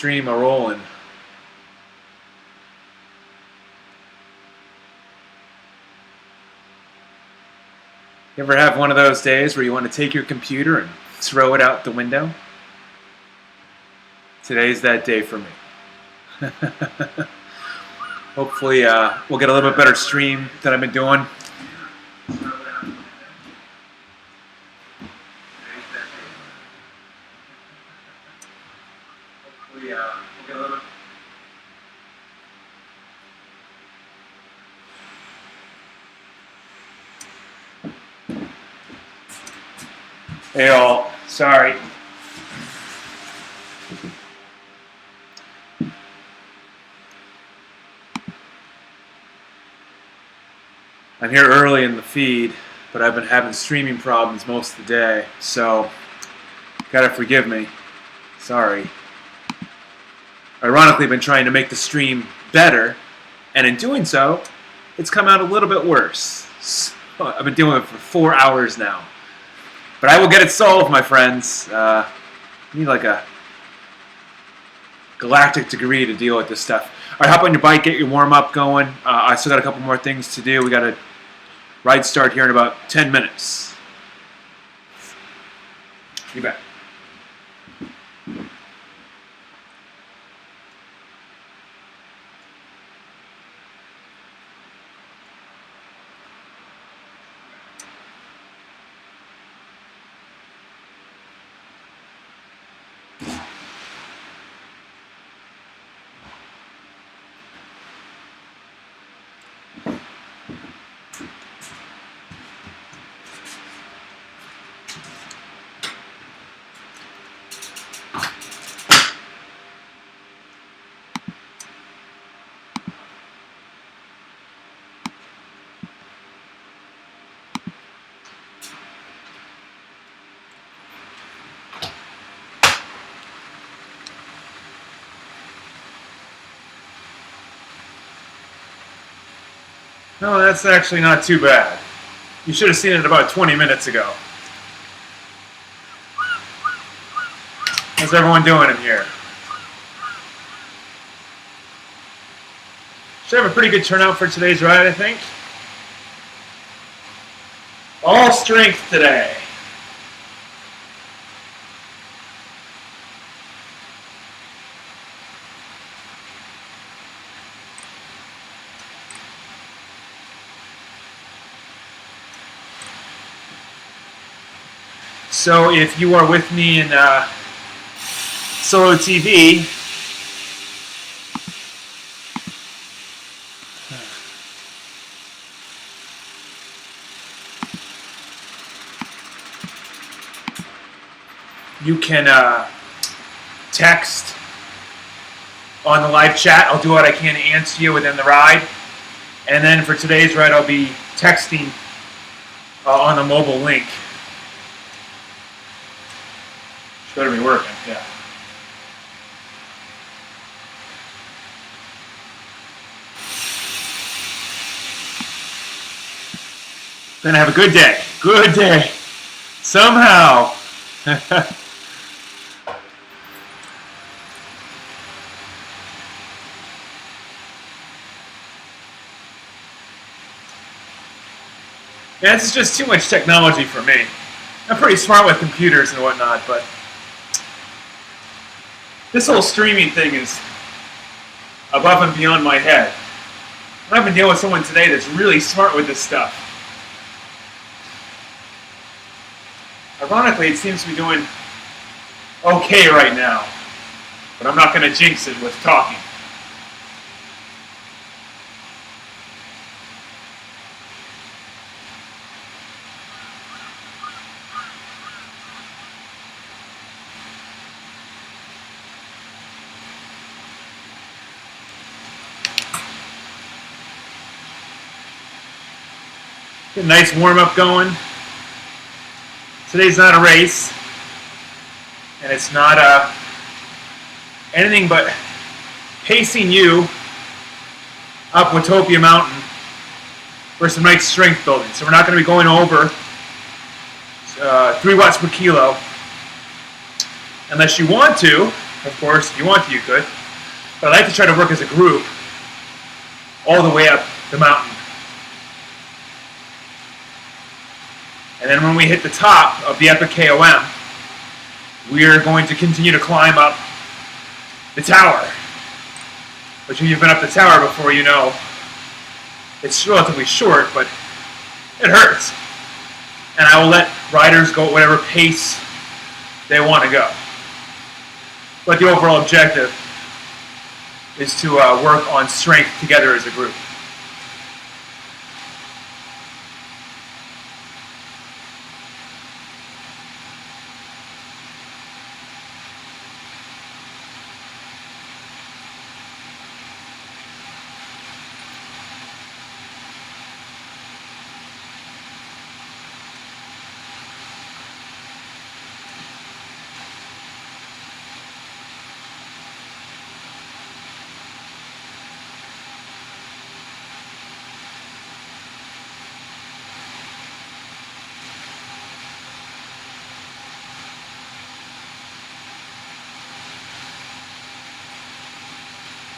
stream a rolling. You ever have one of those days where you want to take your computer and throw it out the window? Today's that day for me. Hopefully we'll get a little bit better stream than I've been doing. Hey all, sorry. I'm here early in the feed, but I've been having streaming problems most of the day, so gotta forgive me. Sorry. Ironically, I've been trying to make the stream better, and in doing so, it's come out a little bit worse. So I've been doing it for 4 hours now. But I will get it solved, my friends. I need like a galactic degree to deal with this stuff. All right, hop on your bike, get your warm-up going. I still got a couple more things to do. We got a ride start here in about 10 minutes. You bet. No, that's actually not too bad. You should have seen it about 20 minutes ago. How's everyone doing in here? Should have a pretty good turnout for today's ride, I think. All strength today. So if you are with me in Solo TV, you can text on the live chat. I'll do what I can to answer you within the ride. And then for today's ride, I'll be texting on the mobile link. Better be working, yeah. Gonna have a good day. Good day. Somehow. Yeah, this is just too much technology for me. I'm pretty smart with computers and whatnot, but this whole streaming thing is above and beyond my head. I've been dealing with someone today that's really smart with this stuff. Ironically, it seems to be doing okay right now, but I'm not going to jinx it with talking. Get a nice warm-up going. Today's not a race, and it's not anything but pacing you up Watopia Mountain for some nice strength building. So we're not going to be going over 3 watts per kilo unless you want to. Of course, if you want to, you could. But I like to try to work as a group all the way up the mountain. And then when we hit the top of the epic KOM, we're going to continue to climb up the tower. Which if you've been up the tower before, you know it's relatively short, but it hurts. And I will let riders go at whatever pace they want to go. But the overall objective is to work on strength together as a group.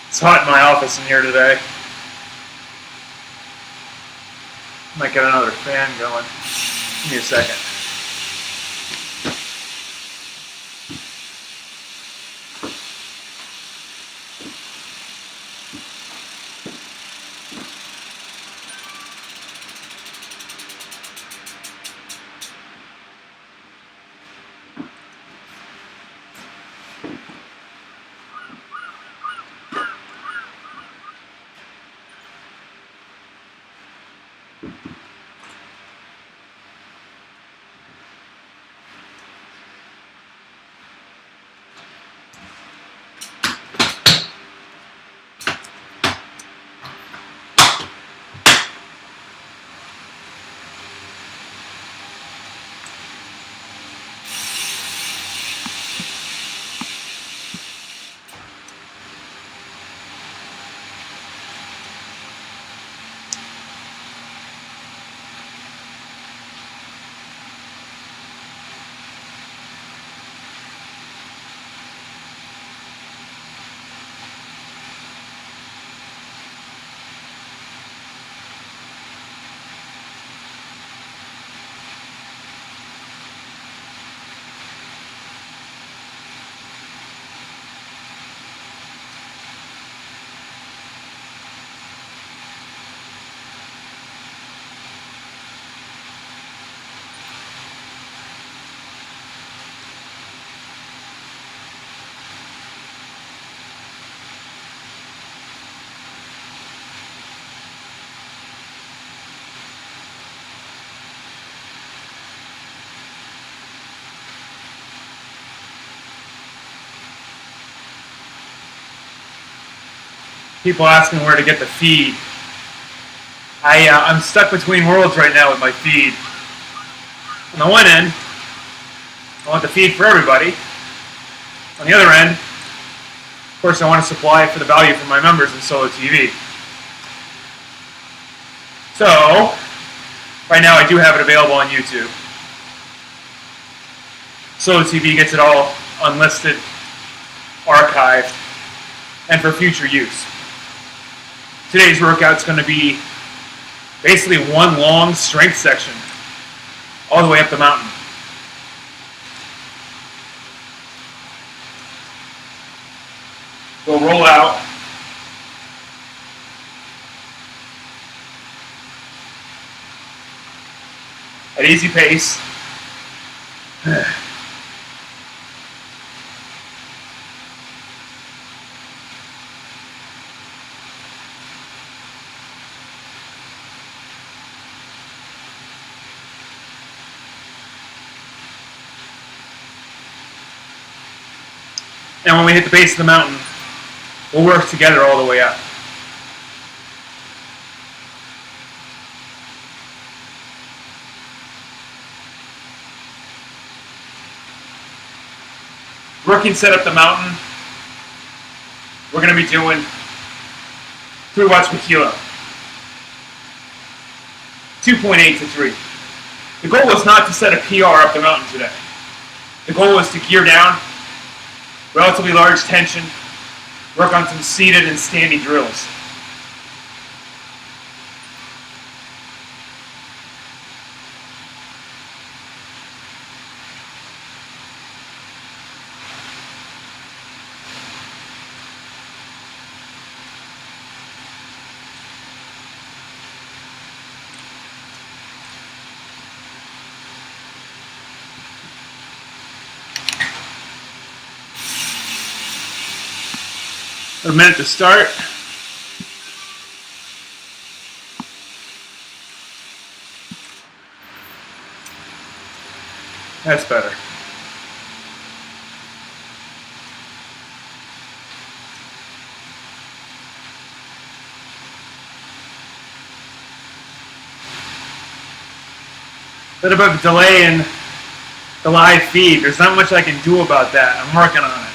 It's hot in my office in here today. Might get another fan going. Give me a second. People asking where to get the feed. I'm stuck between worlds right now with my feed. On the one end, I want the feed for everybody. On the other end, of course, I want to supply for the value for my members in Solo TV. So, right now I do have it available on YouTube. Solo TV gets it all unlisted, archived, and for future use. Today's workout's going to be basically one long strength section all the way up the mountain. We'll roll out. At easy pace. And when we hit the base of the mountain, we'll work together all the way up. Working set up the mountain, we're going to be doing 3 watts per kilo. 2.8 to 3. The goal was not to set a PR up the mountain today. The goal was to gear down relatively large tension, work on some seated and standing drills. A minute to start. That's better. A bit of a delay in the live feed. There's not much I can do about that. I'm working on it.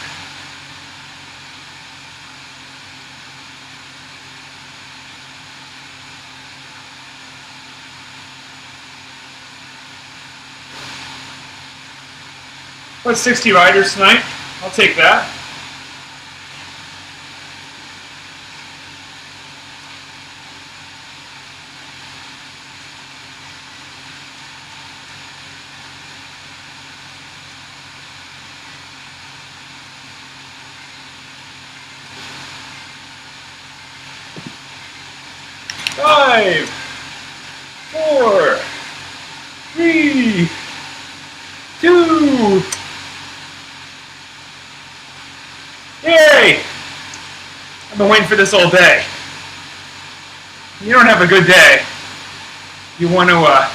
What's 60 riders tonight? I'll take that. Five, 4, 3, 2. Yay! I've been waiting for this all day. You don't have a good day. You want to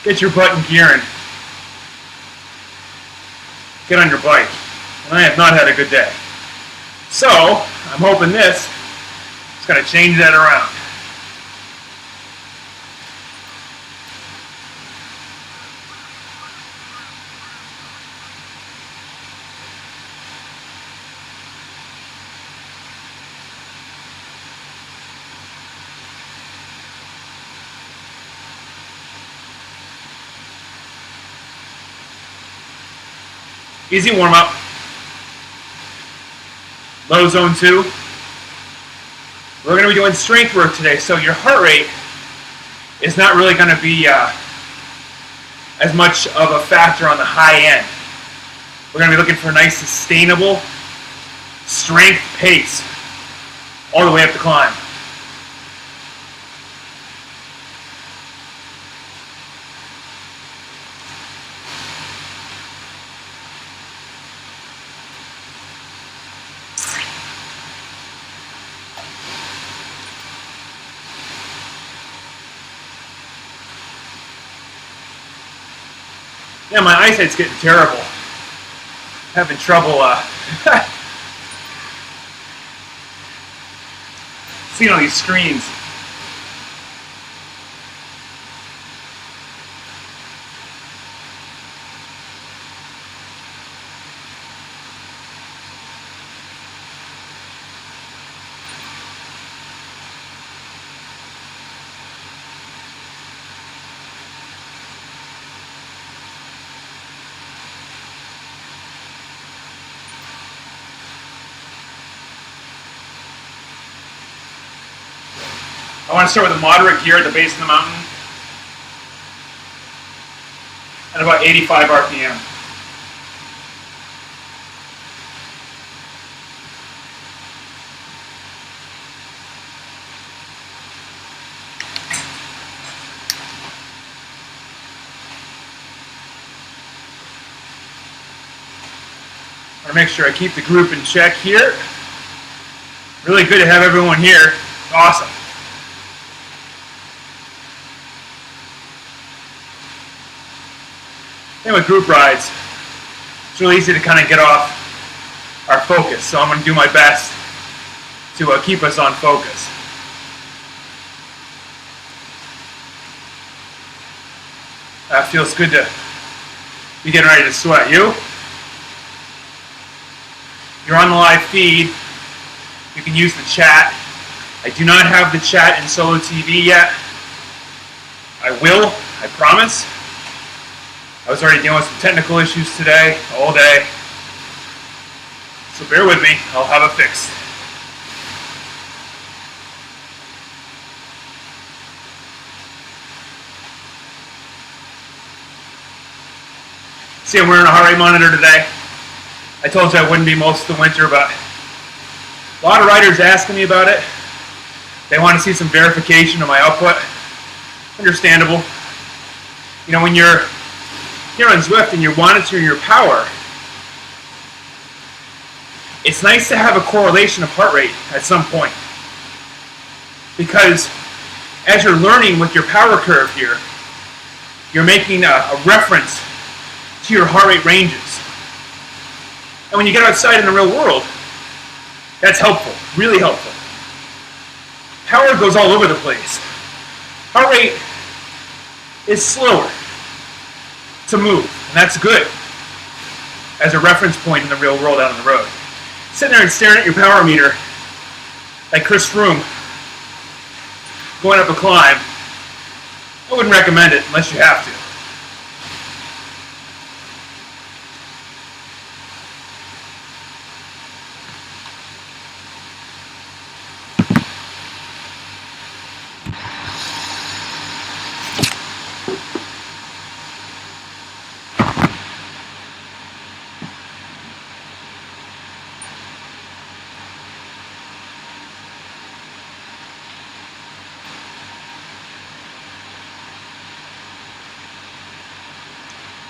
get your butt in gear and get on your bike. And I have not had a good day. So, I'm hoping this is going to change that around. Easy warm-up. Low zone 2. We're going to be doing strength work today, so your heart rate is not really going to be as much of a factor on the high end. We're going to be looking for a nice sustainable strength pace all the way up the climb. Yeah, my eyesight's getting terrible. Having trouble seeing all these screens. I want to start with a moderate gear at the base of the mountain at about 85 RPM. I want to make sure I keep the group in check here. Really good to have everyone here. Awesome. And with group rides, it's really easy to kind of get off our focus. So I'm going to do my best to keep us on focus. Feels good to be getting ready to sweat. You're on the live feed. You can use the chat. I do not have the chat in Solo TV yet. I will, I promise. I was already dealing with some technical issues today, all day. So bear with me, I'll have it fixed. See, I'm wearing a heart rate monitor today. I told you I wouldn't be most of the winter, but a lot of riders asking me about it. They want to see some verification of my output. Understandable. You know, when you're here on Zwift and you're monitoring your power, it's nice to have a correlation of heart rate at some point. Because as you're learning with your power curve here, you're making a reference to your heart rate ranges. And when you get outside in the real world, that's helpful, really helpful. Power goes all over the place. Heart rate is slower to move, and that's good as a reference point in the real world out on the road. Sitting there and staring at your power meter like Chris Froome going up a climb, I wouldn't recommend it unless you have to.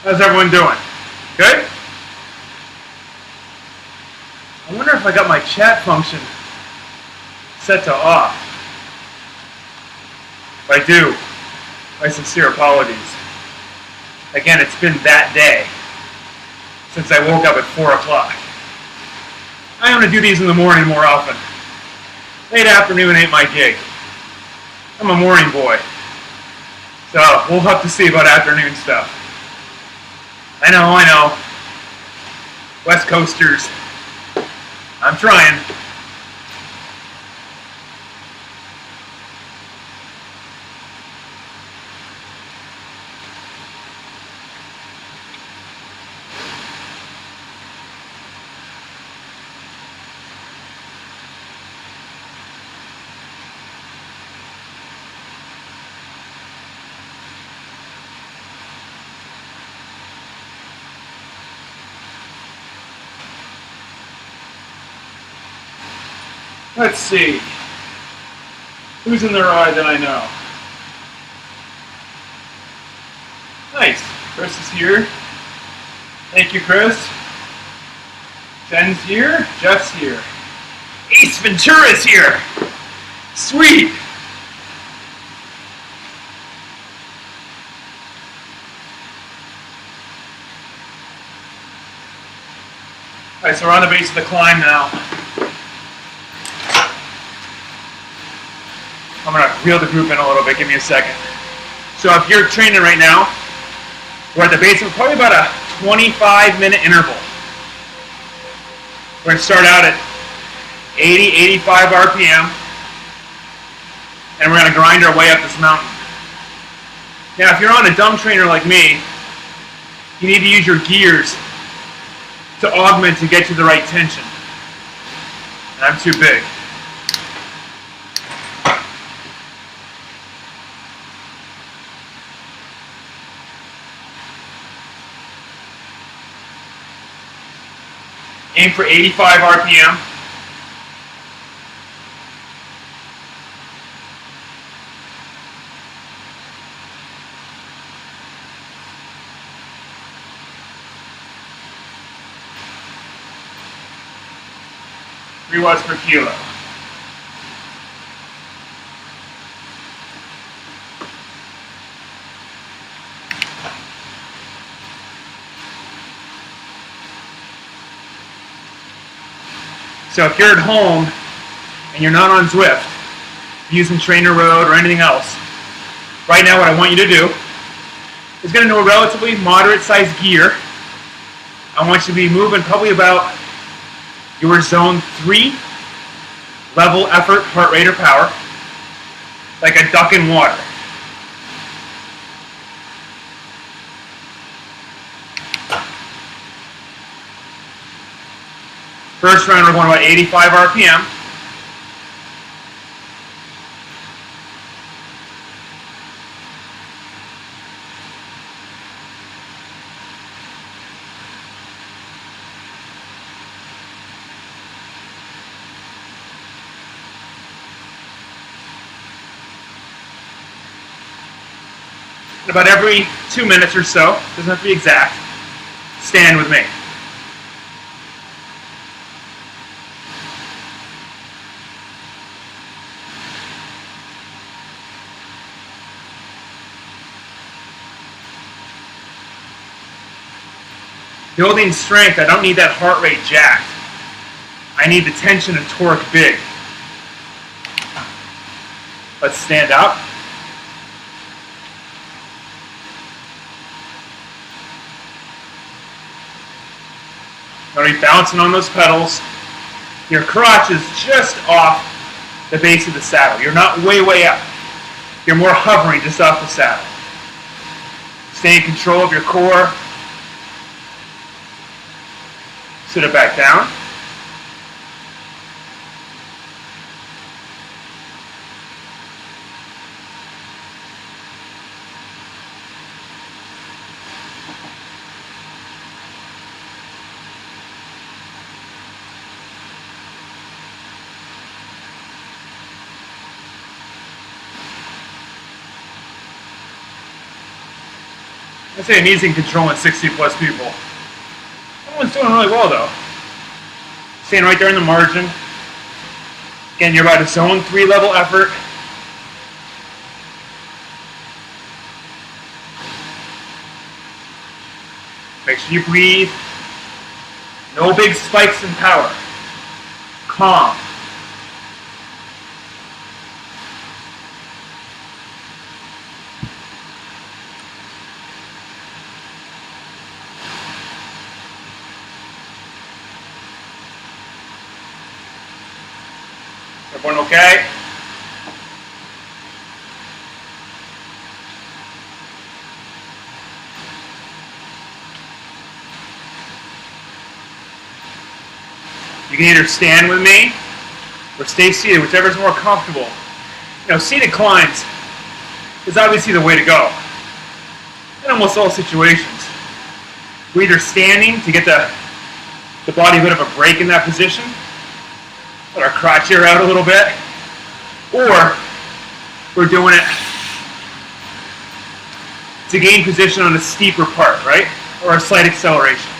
How's everyone doing? Good? I wonder if I got my chat function set to off. If I do, my sincere apologies. Again, it's been that day since I woke up at 4 o'clock. I'm going to do these in the morning more often. Late afternoon ain't my gig. I'm a morning boy. So we'll have to see about afternoon stuff. I know. West Coasters. I'm trying. Let's see. Who's in the ride that I know? Nice. Chris is here. Thank you, Chris. Jen's here. Jeff's here. Ace Ventura's here. Sweet. Alright, so we're on the base of the climb now. I'm going to reel the group in a little bit. Give me a second. So if you're training right now, we're at the base of probably about a 25-minute interval. We're going to start out at 80, 85 RPM, and we're going to grind our way up this mountain. Now, if you're on a dumb trainer like me, you need to use your gears to augment to get to the right tension. And I'm too big. Aim for 85 RPM. Watts per kilo. So if you're at home and you're not on Zwift, using Trainer Road or anything else, right now what I want you to do is get into a relatively moderate sized gear. I want you to be moving probably about your zone 3 level effort, heart rate, or power, like a duck in water. First round, we're going about 85 RPM. And about every 2 minutes or so, doesn't have to be exact, stand with me. Building strength, I don't need that heart rate jacked. I need the tension and torque big. Let's stand up. You're going to be bouncing on those pedals. Your crotch is just off the base of the saddle. You're not way up. You're more hovering just off the saddle. Stay in control of your core. Sit it back down. I'd say I'm easy controlling 60 plus people. Everyone's doing really well though. Staying right there in the margin. Again, you're about a zone 3 level effort. Make sure you breathe. No big spikes in power. Calm. Everyone okay? You can either stand with me or stay seated, whichever is more comfortable. Seated climbs is obviously the way to go in almost all situations. We're either standing to get the body a bit of a break in that position, let our crotch air out a little bit, or we're doing it to gain position on a steeper part, right? Or a slight acceleration.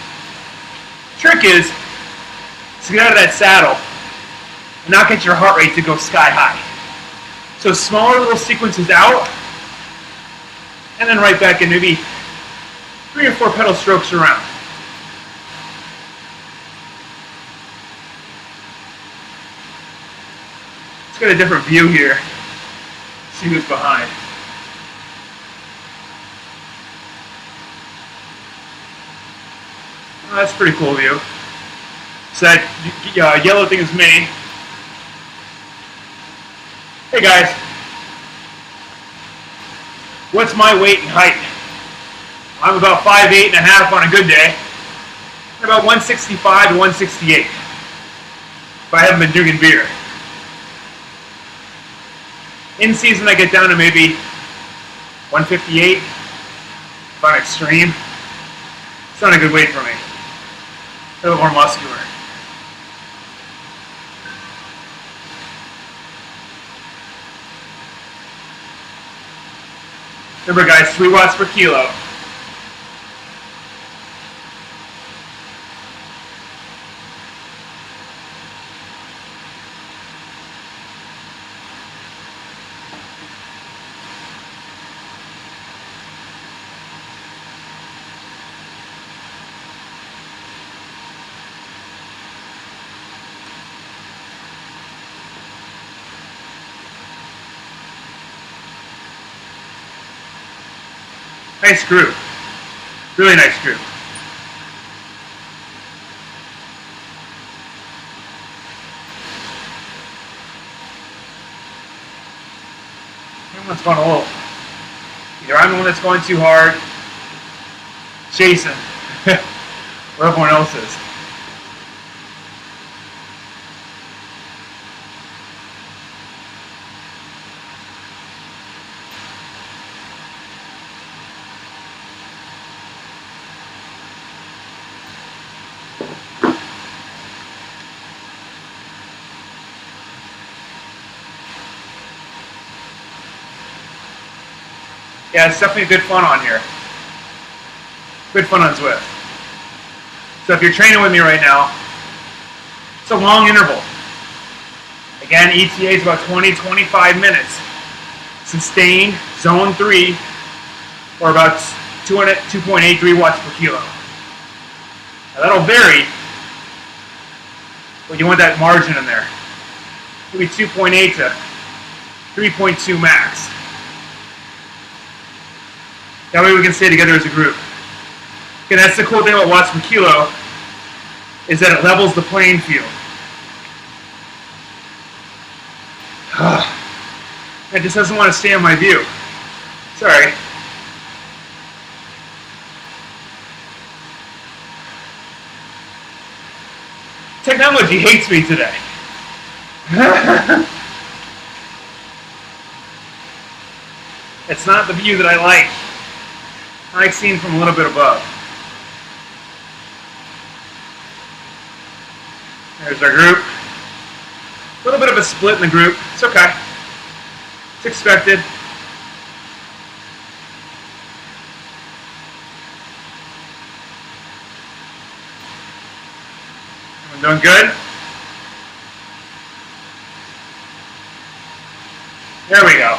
Trick is to get out of that saddle and not get your heart rate to go sky high. So smaller little sequences out, and then right back in, maybe 3 or 4 pedal strokes around. Let's get a different view here. See who's behind. Oh, that's a pretty cool view. So that yellow thing is me. Hey guys. What's my weight and height? I'm about 5'8.5" on a good day. And about 165 to 168. If I haven't been drinking beer. In season, I get down to maybe 158 if I'm extreme. It's not a good weight for me. A little more muscular. Remember guys, 3 watts per kilo. Nice groove. Really nice groove. Everyone's going a little. Either I'm the one that's going too hard, Jason, or everyone else is. Yeah, it's definitely good fun on here. Good fun on Zwift. So if you're training with me right now, it's a long interval. Again, ETA is about 20-25 minutes. Sustained, zone 3, or about 2.83 watts per kilo. Now that'll vary, but you want that margin in there. Maybe 2.8 to 3.2 max. That way we can stay together as a group. And that's the cool thing about watts per kilo, is that it levels the playing field. It just doesn't want to stay on my view. Sorry. Technology hates me today. It's not the view that I like. I like seeing from a little bit above. There's our group. A little bit of a split in the group. It's okay. It's expected. Everyone doing good? There we go.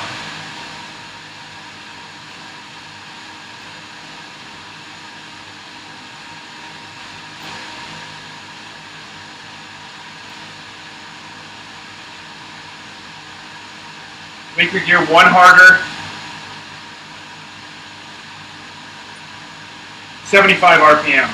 Make your gear one harder. 75 RPM.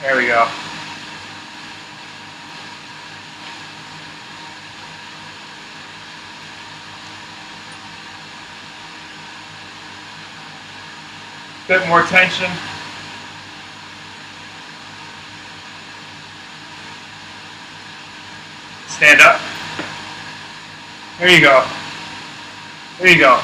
There we go. Bit more tension. Stand up. There you go. There you go.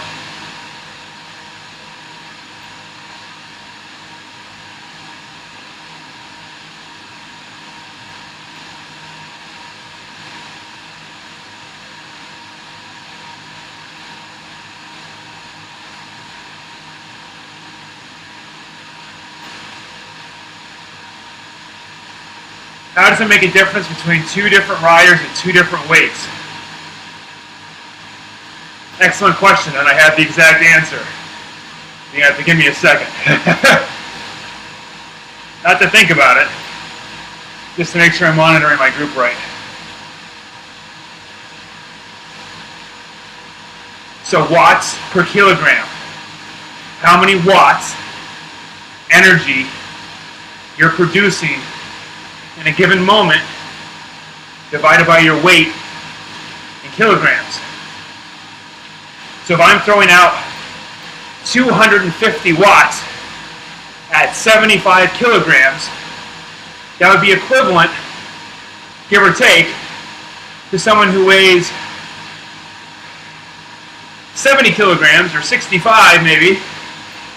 How does it make a difference between two different riders at two different weights? Excellent question, and I have the exact answer. You have to give me a second. Not to think about it, just to make sure I'm monitoring my group right. So watts per kilogram. How many watts energy you're producing in a given moment divided by your weight in kilograms. So if I'm throwing out 250 watts at 75 kilograms, that would be equivalent, give or take, to someone who weighs 70 kilograms or 65 maybe,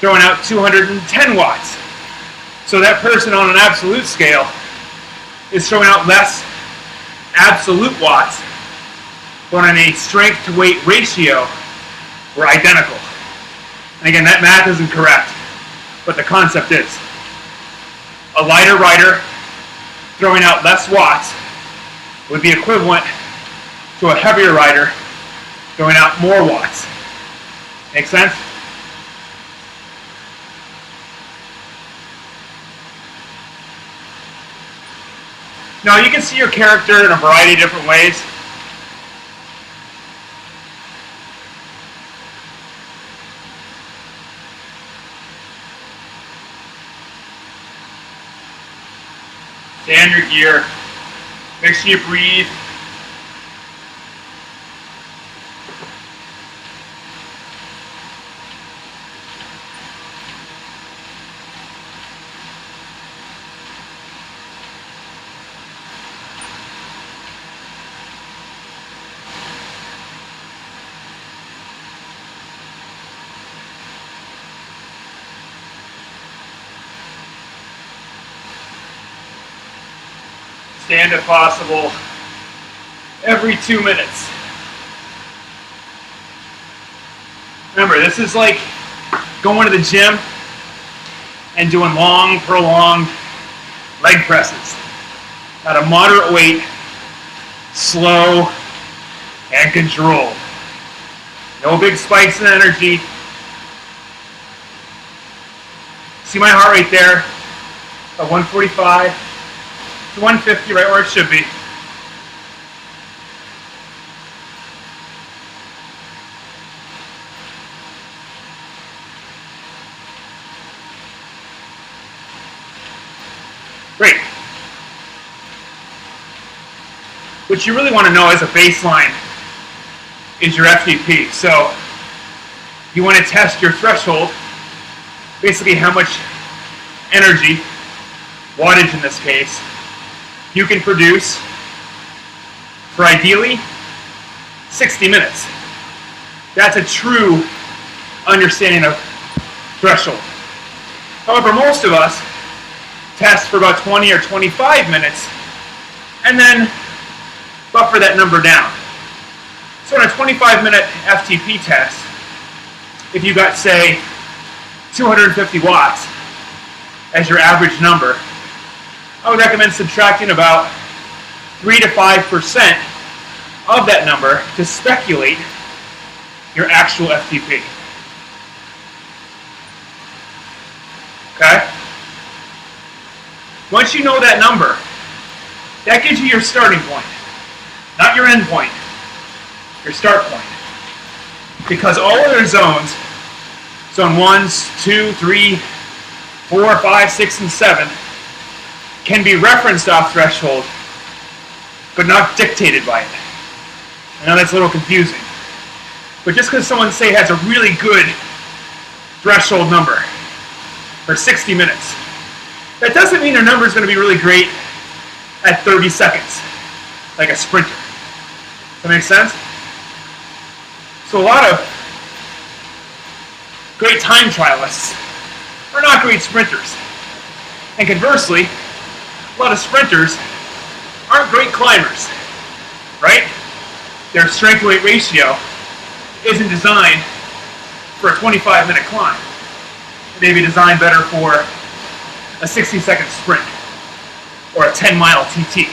throwing out 210 watts. So that person on an absolute scale is throwing out less absolute watts, but on a strength to weight ratio, we're identical. And again, that math isn't correct, but the concept is. A lighter rider throwing out less watts would be equivalent to a heavier rider throwing out more watts. Make sense? Now, you can see your character in a variety of different ways. Stay on your gear. Make sure you breathe. stand if possible every 2 minutes. Remember, this is like going to the gym and doing long, prolonged leg presses at a moderate weight, slow and controlled. No big spikes in energy. See my heart rate there at 145 to 150, right where it should be. Great. What you really want to know as a baseline is your FTP. So you want to test your threshold, basically how much energy, wattage in this case, you can produce for ideally 60 minutes. That's a true understanding of threshold. However, most of us test for about 20 or 25 minutes and then buffer that number down. So in a 25-minute FTP test, if you got, say, 250 watts as your average number, I would recommend subtracting about 3 to 5% of that number to speculate your actual FTP. Okay? Once you know that number, that gives you your starting point, not your end point, your start point. Because all other zones, zone 1s, 2, 3, 4, 5, 6, and 7, can be referenced off threshold, but not dictated by it. I know that's a little confusing. But just because someone, say, has a really good threshold number for 60 minutes, that doesn't mean their number is going to be really great at 30 seconds, like a sprinter. Does that make sense? So a lot of great time trialists are not great sprinters. And conversely, a lot of sprinters aren't great climbers, right? Their strength-to-weight ratio isn't designed for a 25-minute climb. It may be designed better for a 60-second sprint or a 10-mile TT.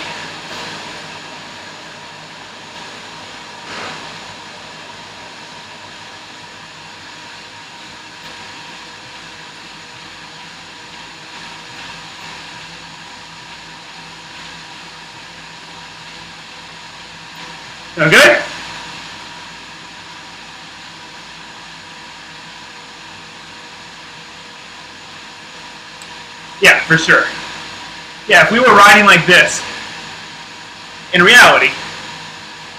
Okay? Yeah, for sure. Yeah, if we were riding like this, in reality,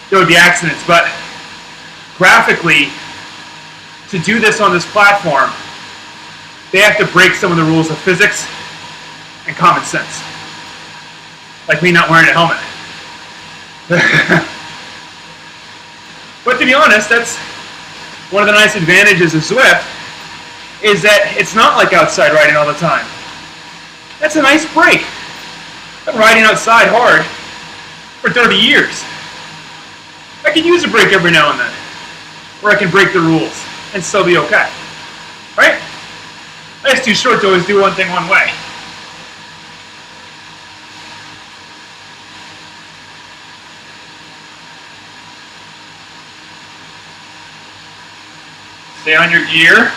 there would be accidents, but graphically, to do this on this platform, they have to break some of the rules of physics and common sense. Like me not wearing a helmet. But to be honest, that's one of the nice advantages of Zwift, is that it's not like outside riding all the time. That's a nice break. I've been riding outside hard for 30 years. I can use a break every now and then, where I can break the rules and still be okay. Right? Life's too short to always do one thing one way. Stay on your gear.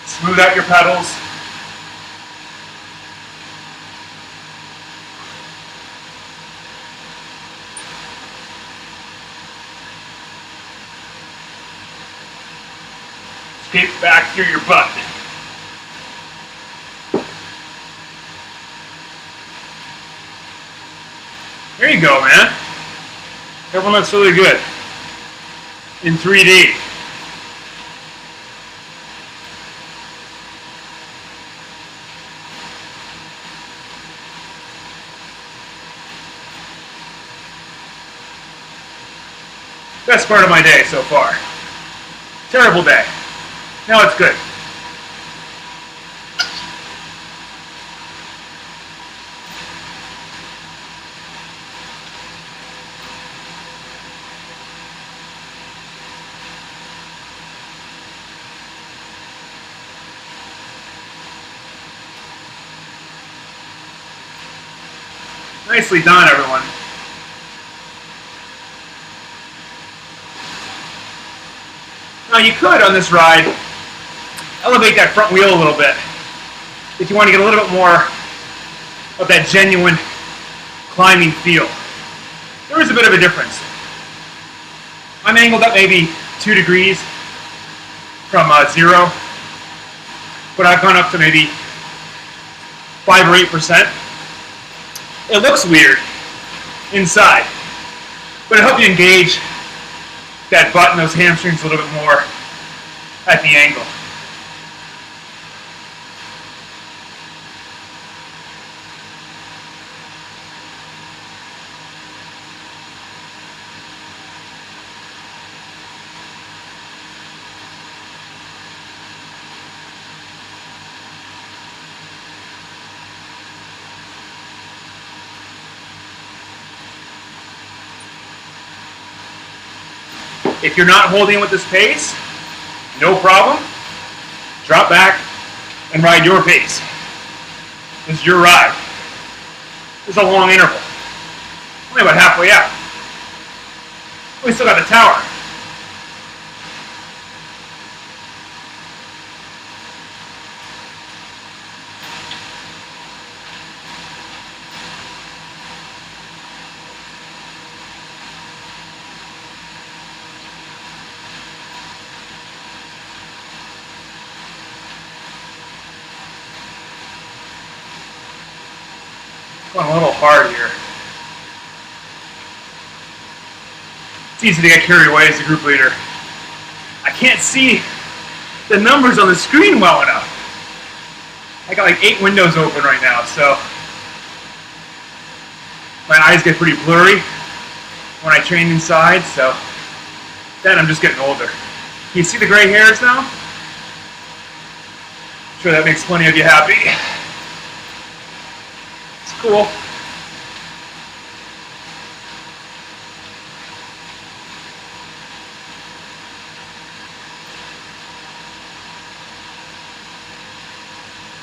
Smooth out your pedals. Escape back through your butt. There you go, man. Everyone looks really good in 3D. Best part of my day so far. Terrible day. Now it's good. Nicely done, everyone. Now you could, on this ride, elevate that front wheel a little bit if you want to get a little bit more of that genuine climbing feel. There is a bit of a difference. I'm angled up maybe 2 degrees from 0, but I've gone up to maybe 5 or 8%. It looks weird inside, but it helps you engage that butt and those hamstrings a little bit more at the angle. If you're not holding with this pace, no problem. Drop back and ride your pace. This is your ride. This is a long interval. Only about halfway out. We still got the tower. Going a little hard here. It's easy to get carried away as a group leader. I can't see the numbers on the screen well enough. I got like 8 windows open right now, so my eyes get pretty blurry when I train inside, so then I'm just getting older. Can you see the gray hairs now? I'm sure that makes plenty of you happy. Cool.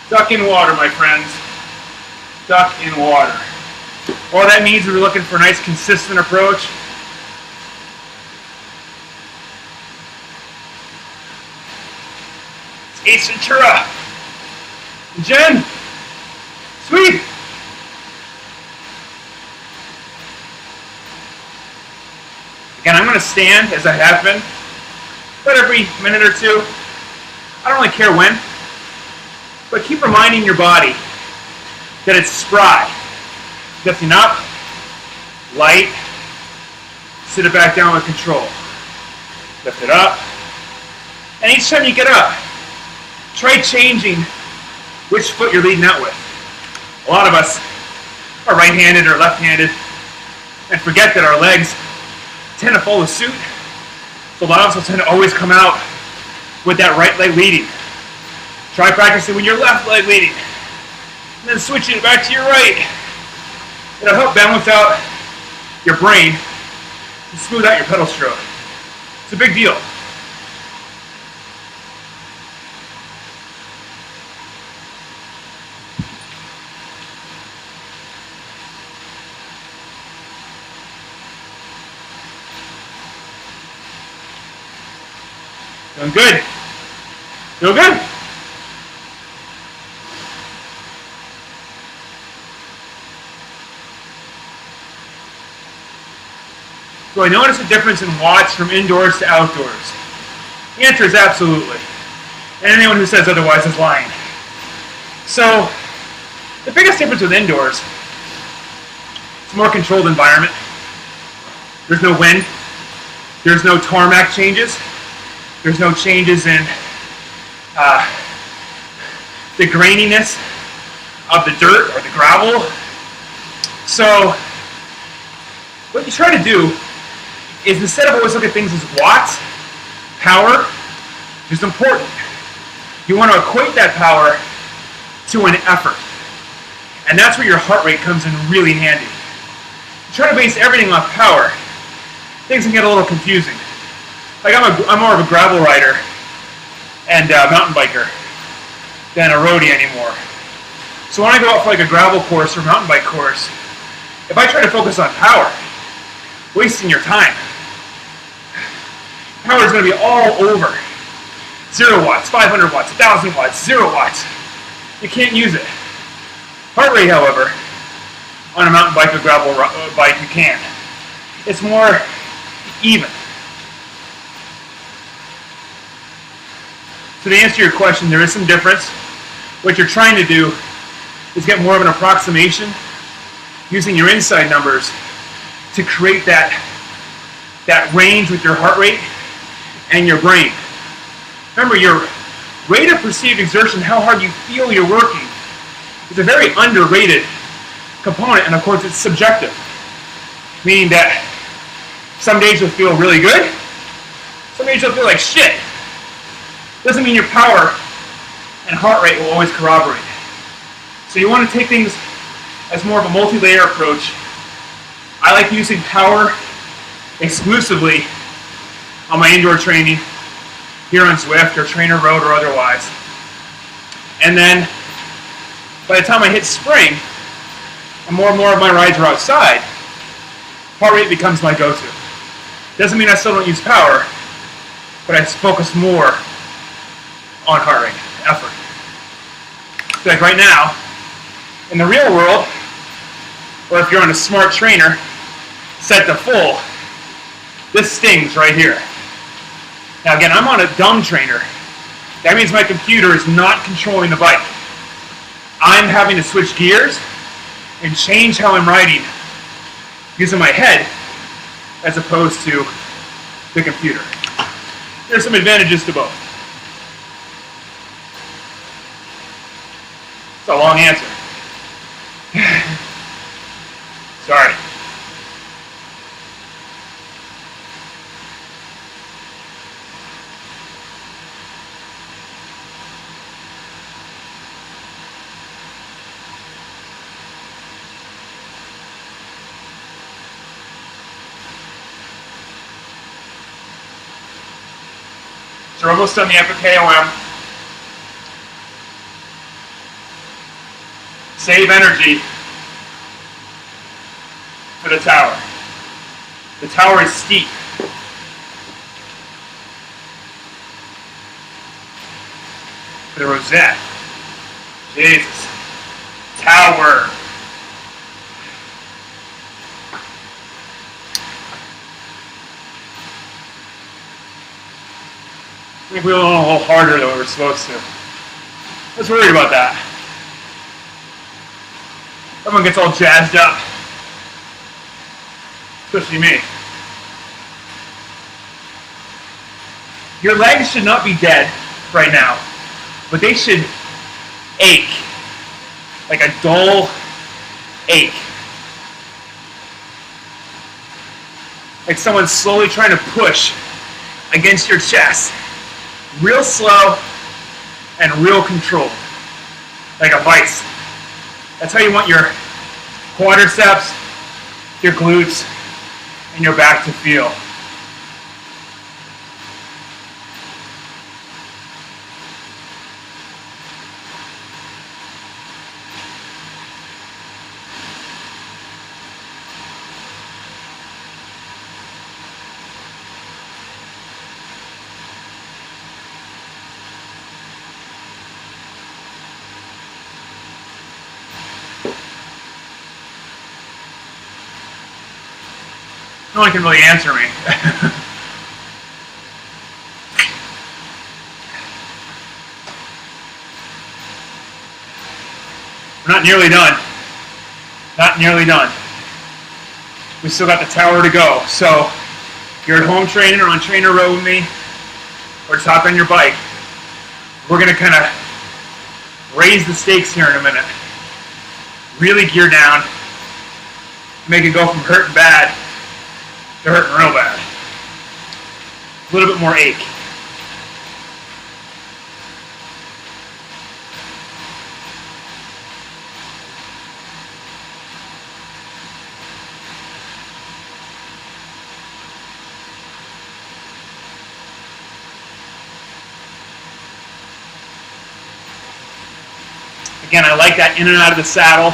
Duck in water, my friends. Duck in water. All that means is we're looking for a nice consistent approach. It's Ace Ventura. Jen. Sweet. Again, I'm going to stand as I have been, but every minute or two. I don't really care when, but keep reminding your body that it's spry. Lifting up, light, sit it back down with control. Lift it up, and each time you get up, try changing which foot you're leading out with. A lot of us are right-handed or left-handed and forget that our legs tend to follow suit. So a lot of us will tend to always come out with that right leg leading. Try practicing with your left leg leading. And then switching it back to your right. It'll help balance out your brain and smooth out your pedal stroke. It's a big deal. Doing good. Doing good. Do I notice a difference in watts from indoors to outdoors? The answer is absolutely. And anyone who says otherwise is lying. So, the biggest difference with indoors, it's a more controlled environment. There's no wind. There's no tarmac changes. There's no changes in the graininess of the dirt or the gravel. So what you try to do is instead of always looking at things as watts, power is important. You want to equate that power to an effort. And that's where your heart rate comes in really handy. You try to base everything off power, things can get a little confusing. Like I'm more of a gravel rider and mountain biker than a roadie anymore. So when I go out for like a gravel course or mountain bike course, if I try to focus on power, wasting your time. Power is going to be all over. 0 watts, 500 watts, 1,000 watts, 0 watts. You can't use it. Heart rate, however, on a mountain bike or gravel bike, you can. It's more even. So to answer your question, there is some difference. What you're trying to do is get more of an approximation using your inside numbers to create that range with your heart rate and your brain. Remember, your rate of perceived exertion, how hard you feel you're working, is a very underrated component, and of course it's subjective, meaning that some days you'll feel really good, some days you'll feel like shit. Doesn't mean your power and heart rate will always corroborate. So you want to take things as more of a multi-layer approach. I like using power exclusively on my indoor training here on Zwift or Trainer Road or otherwise. And then by the time I hit spring and more of my rides are outside, heart rate becomes my go-to. Doesn't mean I still don't use power, but I focus more on heart rate, effort. Like right now, in the real world, or if you're on a smart trainer, set to full, this stings right here. Now again, I'm on a dumb trainer. That means my computer is not controlling the bike. I'm having to switch gears and change how I'm riding using my head as opposed to the computer. There's some advantages to both. It's a long answer. Sorry. So we're almost done the Epic KOM. Save energy for the tower. The tower is steep. For the rosette. Jesus. Tower. I think we went a little harder than we were supposed to. I was worried about that. Everyone gets all jazzed up. Especially me. Your legs should not be dead right now, but they should ache. Like a dull ache. Like someone's slowly trying to push against your chest. Real slow and real controlled. Like a vice. That's how you want your quadriceps, your glutes, and your back to feel. No one can really answer me. We're not nearly done. Not nearly done. We still got the tower to go. So, if you're at home training or on Trainer Road with me, or just hop on your bike, we're going to kind of raise the stakes here in a minute. Really gear down. Make it go from hurting bad to hurting real bad. a little bit more ache. Again, I like that in and out of the saddle.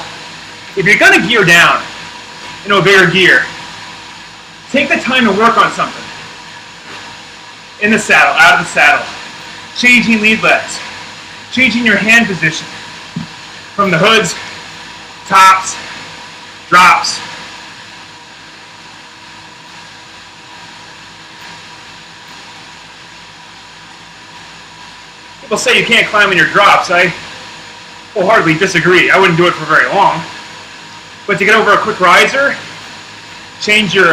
If you're going to gear down into a bigger gear, take the time to work on something. In the saddle, out of the saddle, changing lead legs, changing your hand position from the hoods, tops, drops. People say you can't climb in your drops. I wholeheartedly disagree. I wouldn't do it for very long. But to get over a quick riser, change your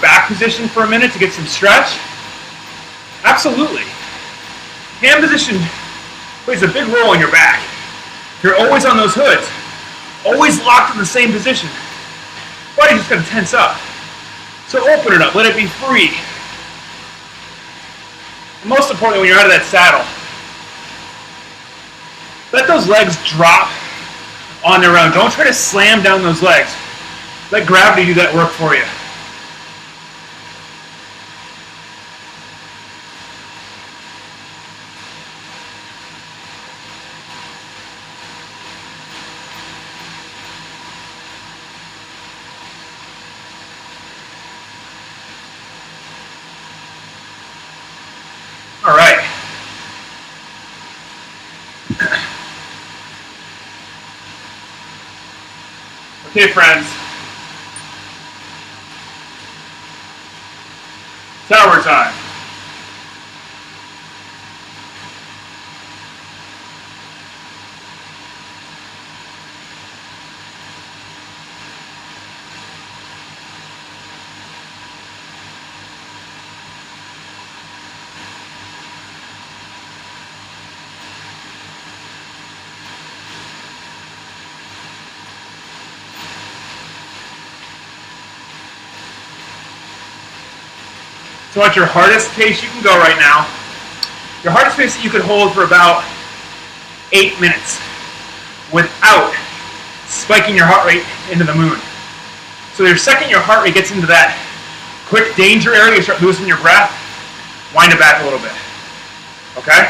back position for a minute to get some stretch, absolutely. Hand position plays a big role in your back. If you're always on those hoods, always locked in the same position, body's just going to tense up. So open it up, let it be free. And most importantly, when you're out of that saddle, let those legs drop on their own. Don't try to slam down those legs. Let gravity do that work for you. All right. Okay, friends. Tower time. So at your hardest pace you can go right now, your hardest pace that you could hold for about 8 minutes without spiking your heart rate into the moon. So the second your heart rate gets into that quick danger area, you start losing your breath, wind it back a little bit. Okay?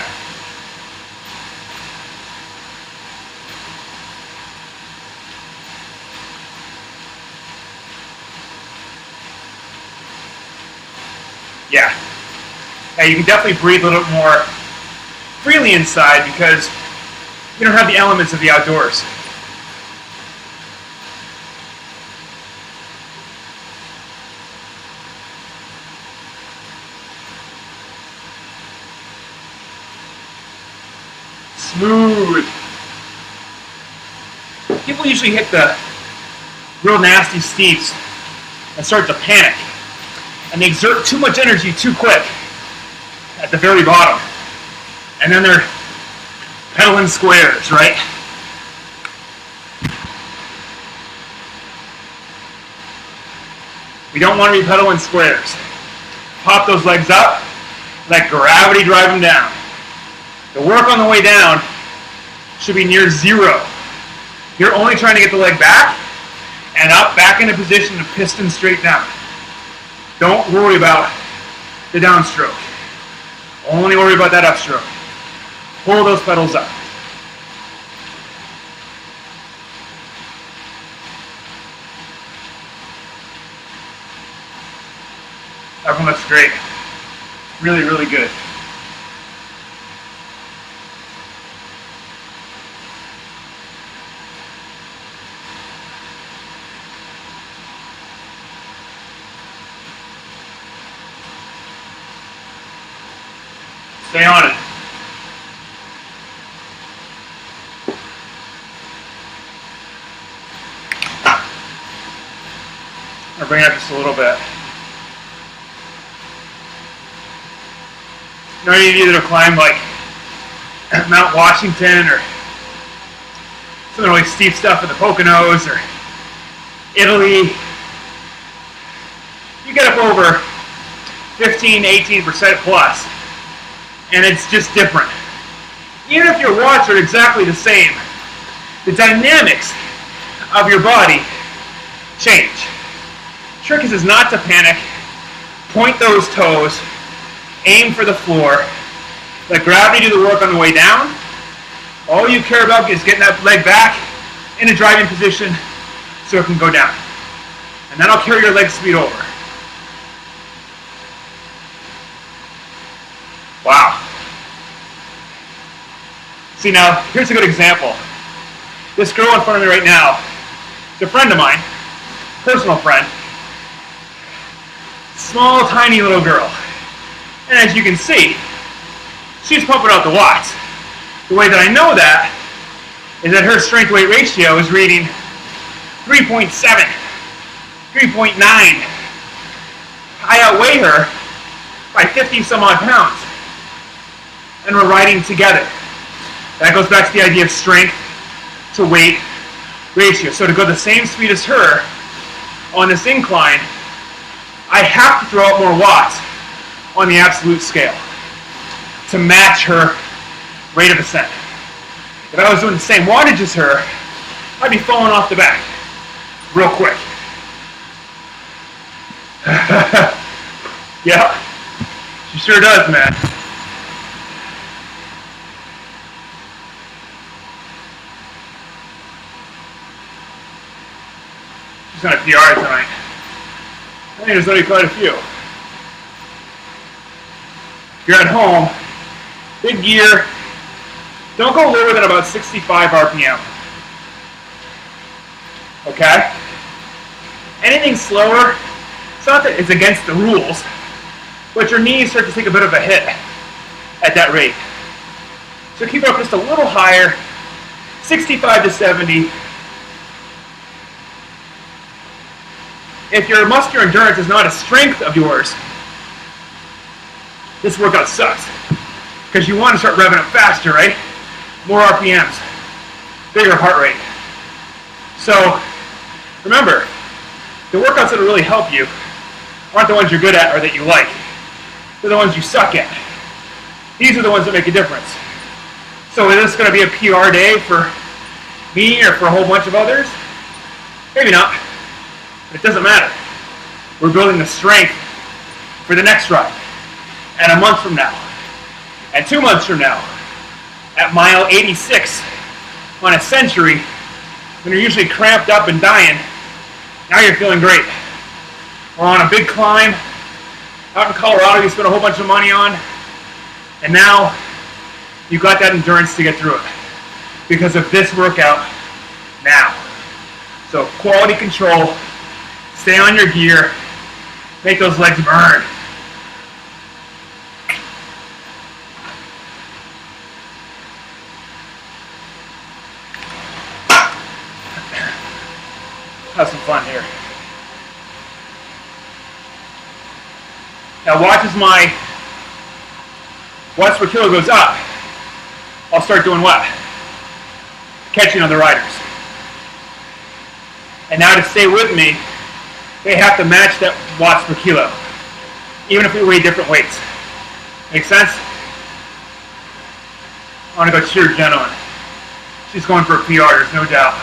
Yeah. Now you can definitely breathe a little bit more freely inside because you don't have the elements of the outdoors. Smooth. People usually hit the real nasty steeps and start to panic. And they exert too much energy too quick at the very bottom. And then they're pedaling squares, right? We don't want to be pedaling squares. Pop those legs up, let gravity drive them down. The work on the way down should be near zero. You're only trying to get the leg back and up, back into position to piston straight down. Don't worry about the downstroke. Only worry about that upstroke. Pull those pedals up. Everyone looks great. Really, really good. Stay on it. I'll bring it up just a little bit. You know, you need either to climb like Mount Washington or some really steep stuff in the Poconos or Italy. You get up over 15 to 18% plus. And it's just different. Even if your watts are exactly the same, the dynamics of your body change. Trick is not to panic. Point those toes. Aim for the floor. Let gravity do the work on the way down. All you care about is getting that leg back in a driving position so it can go down. And then I'll carry your leg speed over. Wow. See now, here's a good example. This girl in front of me right now is a friend of mine, personal friend. Small, tiny little girl. And as you can see, she's pumping out the watts. The way that I know that is that her strength-weight ratio is reading 3.7, 3.9. I outweigh her by 50 some odd pounds. And we're riding together. That goes back to the idea of strength to weight ratio. So to go the same speed as her on this incline, I have to throw out more watts on the absolute scale to match her rate of ascent. If I was doing the same wattage as her, I'd be falling off the back real quick. Yeah, she sure does, man. She's on a PR tonight. I think there's only quite a few. If you're at home, big gear, don't go lower than about 65 RPM. Okay? Anything slower, it's not that it's against the rules, but your knees start to take a bit of a hit at that rate. So keep it up just a little higher, 65 to 70. If your muscular endurance is not a strength of yours, this workout sucks. Because you want to start revving up faster, right? More RPMs, bigger heart rate. So remember, the workouts that will really help you aren't the ones you're good at or that you like. They're the ones you suck at. These are the ones that make a difference. So is this going to be a PR day for me or for a whole bunch of others? Maybe not. But it doesn't matter. We're building the strength for the next ride. And a month from now. And 2 months from now. At mile 86 on a century, when you're usually cramped up and dying, now you're feeling great. We're on a big climb. Out in Colorado, you spent a whole bunch of money on. And now, you've got that endurance to get through it. Because of this workout now. So quality control. Stay on your gear. Make those legs burn. Have some fun here. Now watch as my watts per kilo goes up. I'll start doing what? Catching other riders. And now to stay with me, they have to match that watts per kilo, even if we weigh different weights. Make sense? I want to go cheer Jen on. She's going for a PR, there's no doubt.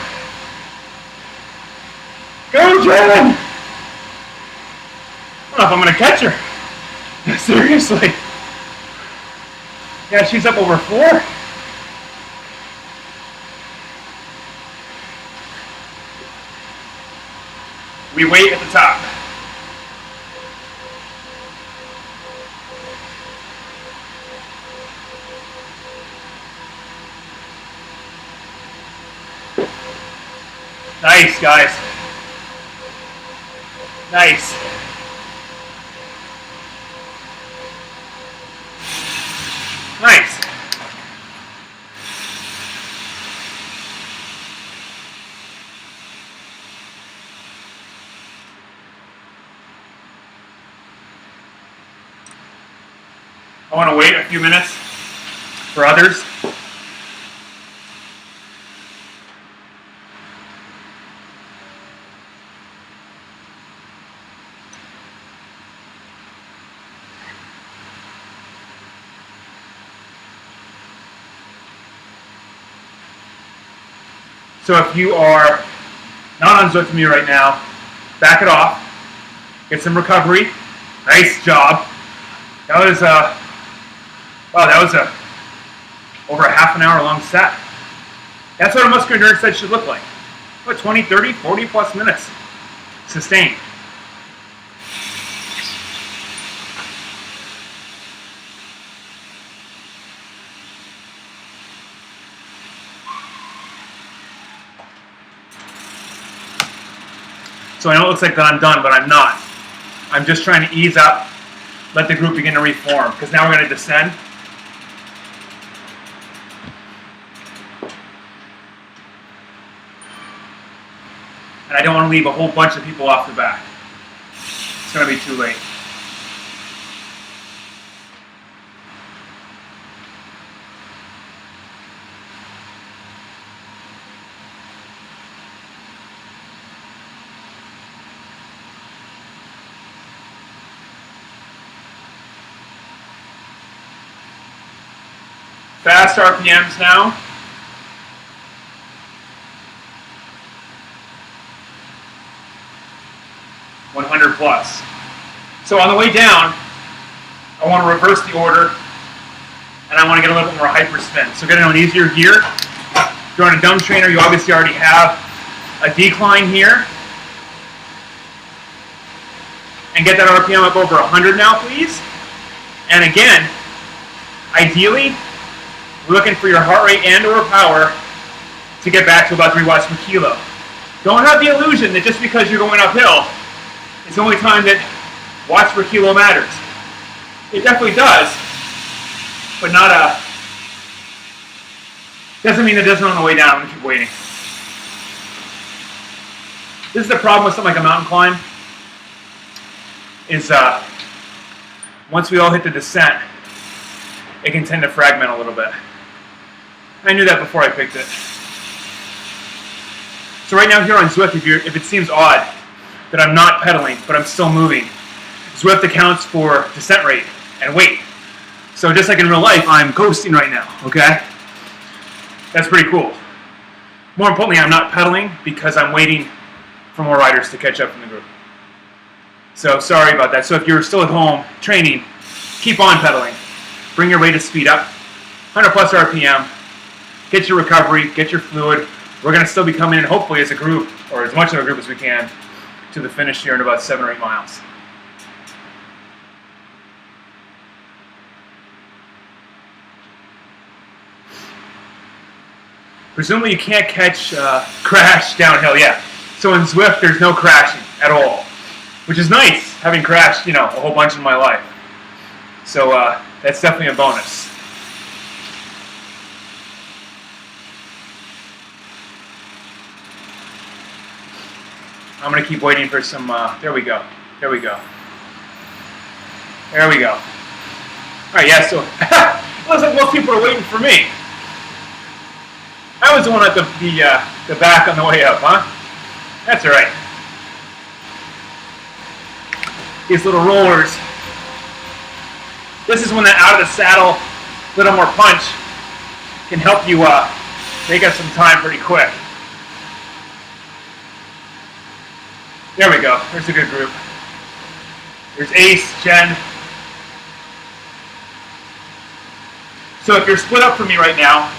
Go, Jen! I don't know if I'm going to catch her. Seriously. Yeah, she's up over 4. We wait at the top. Nice, guys. Nice. Nice. I want to wait a few minutes for others. So if you are not on Zwift with me right now, back it off, get some recovery. Nice job. That was over a half an hour long set. That's what a muscular endurance set should look like. What, 20, 30, 40 plus minutes sustained. So I know it looks like that I'm done, but I'm not. I'm just trying to ease up, let the group begin to reform, because now we're going to descend. And I don't want to leave a whole bunch of people off the back. It's going to be too late. Fast RPMs now. +100. So on the way down, I want to reverse the order, and I want to get a little bit more hyperspin. So get in an easier gear. If you're on a dumb trainer, you obviously already have a decline here. And get that RPM up over 100 now, please. And again, ideally, we're looking for your heart rate and or power to get back to about 3 watts per kilo. Don't have the illusion that just because you're going uphill, it's the only time that watts per kilo matters. It definitely does, but doesn't mean it doesn't on the way down. I'm gonna keep waiting. This is the problem with something like a mountain climb, is once we all hit the descent, it can tend to fragment a little bit. I knew that before I picked it. So right now here on Zwift, if it seems odd that I'm not pedaling, but I'm still moving, Zwift accounts for descent rate and weight. So just like in real life, I'm coasting right now, okay? That's pretty cool. More importantly, I'm not pedaling because I'm waiting for more riders to catch up in the group. So sorry about that. So if you're still at home training, keep on pedaling. Bring your rate of speed up. 100 plus RPM. Get your recovery, get your fluid. We're going to still be coming in, hopefully, as a group, or as much of a group as we can, to the finish here in about 7 or 8 miles. Presumably you can't crash downhill, yeah. So in Zwift, there's no crashing at all, which is nice, having crashed, a whole bunch in my life. So that's definitely a bonus. I'm going to keep waiting for some, there we go. All right, yeah, so it looks like most people are waiting for me. I was the one at the back on the way up, huh? That's all right. These little rollers. This is when that out of the saddle, little more punch can help you make up some time pretty quick. There we go. There's a good group. There's Ace, Jen. So if you're split up from me right now,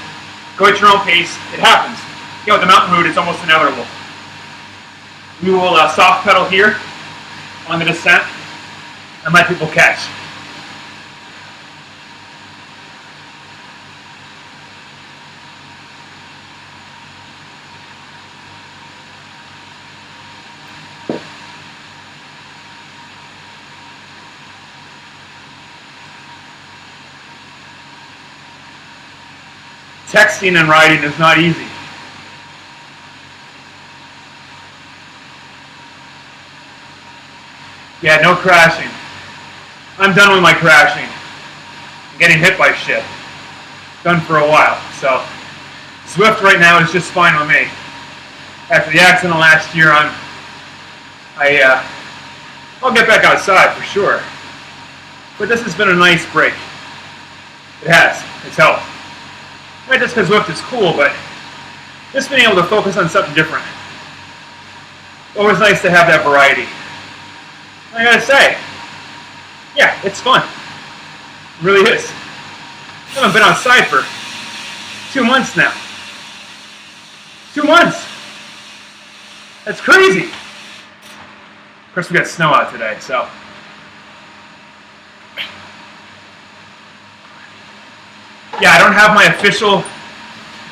go at your own pace. It happens. With the mountain route, it's almost inevitable. We will soft pedal here on the descent and let people catch. Texting and riding is not easy. Yeah, no crashing. I'm done with my crashing. I'm getting hit by shit. Done for a while. So Zwift right now is just fine with me. After the accident last year, I'll get back outside for sure. But this has been a nice break. It has. It's helped. Not just because Zwift is cool, but just being able to focus on something different. Always nice to have that variety. I gotta say, yeah, it's fun. It really is. I haven't been outside for 2 months now. 2 months! That's crazy! Of course, we got snow out today, so. Yeah, I don't have my official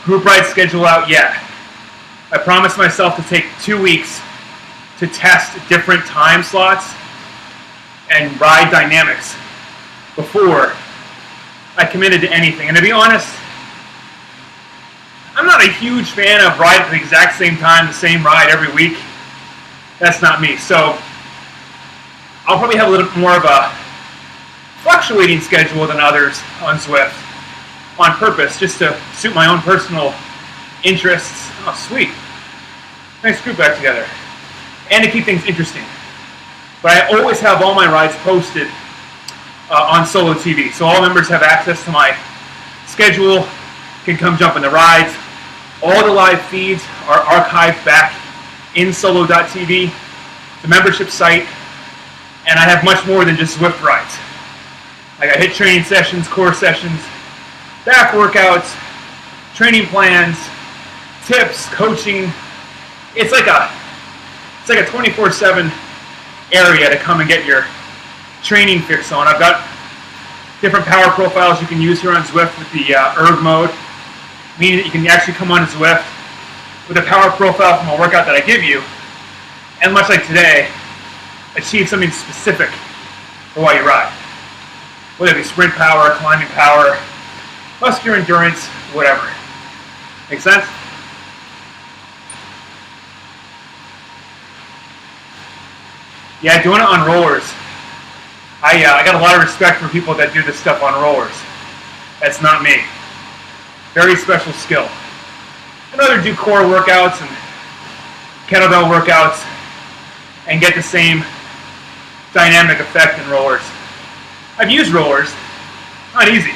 group ride schedule out yet. I promised myself to take 2 weeks to test different time slots and ride dynamics before I committed to anything. And to be honest, I'm not a huge fan of riding at the exact same time, the same ride every week. That's not me. So I'll probably have a little bit more of a fluctuating schedule than others on Zwift on purpose, just to suit my own personal interests. Oh, sweet. Nice group back together. And to keep things interesting. But I always have all my rides posted on Solo TV. So all members have access to my schedule, can come jump in the rides. All the live feeds are archived back in Solo.tv, the membership site, and I have much more than just Zwift rides. I got HIIT training sessions, core sessions, back workouts, training plans, tips, coaching. It's like a 24/7 area to come and get your training fix on. I've got different power profiles you can use here on Zwift with the erg mode, meaning that you can actually come on Zwift with a power profile from a workout that I give you, and much like today, achieve something specific for while you ride. Whether it be sprint power, climbing power, muscular endurance, whatever. Make sense? Yeah, doing it on rollers. I got a lot of respect for people that do this stuff on rollers. That's not me. Very special skill. I'd rather do core workouts and kettlebell workouts and get the same dynamic effect in rollers. I've used rollers. Not easy.